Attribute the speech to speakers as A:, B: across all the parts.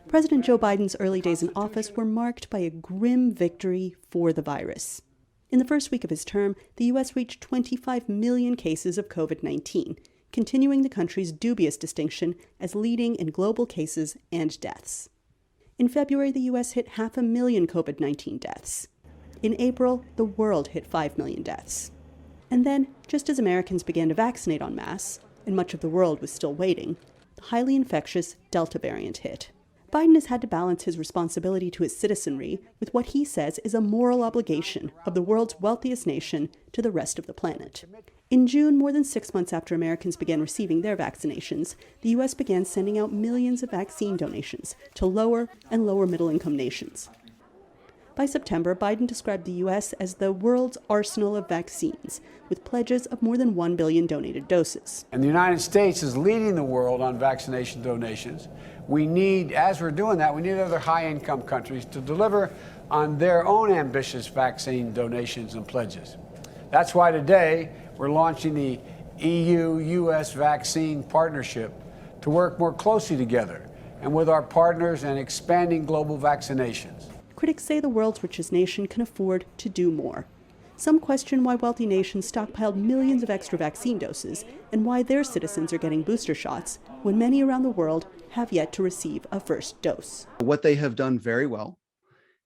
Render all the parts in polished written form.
A: President Joe Biden's early days in office were marked by a grim victory for the virus. In the first week of his term, the U.S. reached 25 million cases of COVID-19, continuing the country's dubious distinction as leading in global cases and deaths. In February, the U.S. hit 500,000 COVID-19 deaths. In April, the world hit 5 million deaths. And then, just as Americans began to vaccinate en masse, and much of the world was still waiting, the highly infectious Delta variant hit. Biden has had to balance his responsibility to his citizenry with what he says is a moral obligation of the world's wealthiest nation to the rest of the planet. In June, more than 6 months after Americans began receiving their vaccinations, the U.S. began sending out millions of vaccine donations to lower and lower middle-income nations. By September, Biden described the U.S. as the world's arsenal of vaccines, with pledges of more than 1 billion donated doses.
B: And the United States is leading the world on vaccination donations. We need, as we're doing that, we need other high-income countries to deliver on their own ambitious vaccine donations and pledges. That's why today we're launching the EU-U.S. Vaccine Partnership to work more closely together and with our partners in expanding global vaccinations.
A: Critics say the world's richest nation can afford to do more. Some question why wealthy nations stockpiled millions of extra vaccine doses and why their citizens are getting booster shots when many around the world have yet to receive a first dose.
C: What they have done very well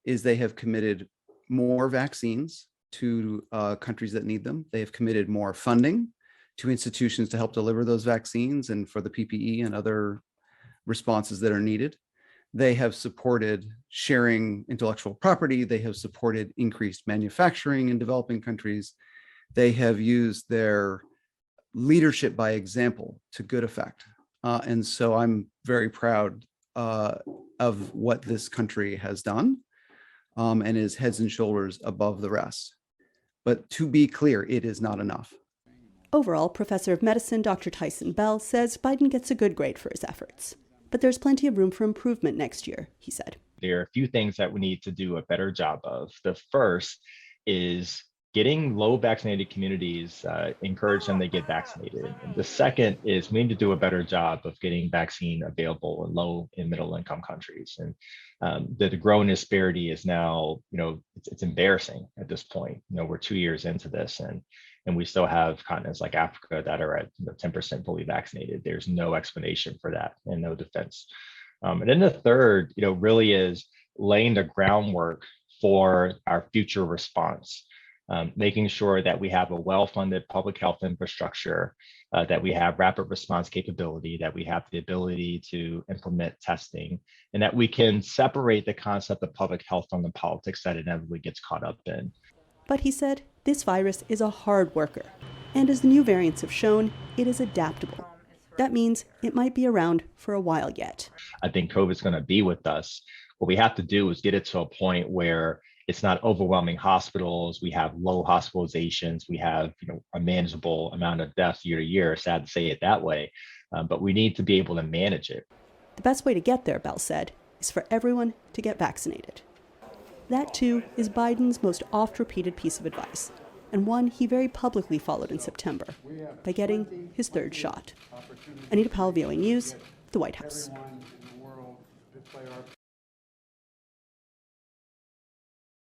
C: is they have committed more vaccines to countries that need them. They have committed more funding to institutions to help deliver those vaccines and for the PPE and other responses that are needed. They have supported sharing intellectual property. They have supported increased manufacturing in developing countries. They have used their leadership by example to good effect. And so I'm very proud of what this country has done and is heads and shoulders above the rest. But to be clear, it is not enough.
A: Overall, Professor of Medicine Dr. Tyson Bell says Biden gets a good grade for his efforts. But there's plenty of room for improvement next year, he said.
D: There are a few things that we need to do a better job of. The first is getting low vaccinated communities, encourage them to get vaccinated. And the second is we need to do a better job of getting vaccine available in low and middle income countries. And the growing disparity is now, it's embarrassing at this point. We're 2 years into this and we still have continents like Africa that are at 10% fully vaccinated. There's no explanation for that and no defense. And then the third, really is laying the groundwork for our future response. Making sure that we have a well-funded public health infrastructure, that we have rapid response capability, that we have the ability to implement testing, and that we can separate the concept of public health from the politics that inevitably gets caught up in.
A: But he said this virus is a hard worker, and as the new variants have shown, it is adaptable. That means it might be around for a while yet.
D: I think COVID's going to be with us. What we have to do is get it to a point where it's not overwhelming hospitals. We have low hospitalizations. We have a manageable amount of deaths year to year. Sad to say it that way, but we need to be able to manage it.
A: The best way to get there, Bell said, is for everyone to get vaccinated. That, too, is Biden's most oft-repeated piece of advice, and one he very publicly followed in September by getting his third shot. Anita Powell, VOA News, the White House.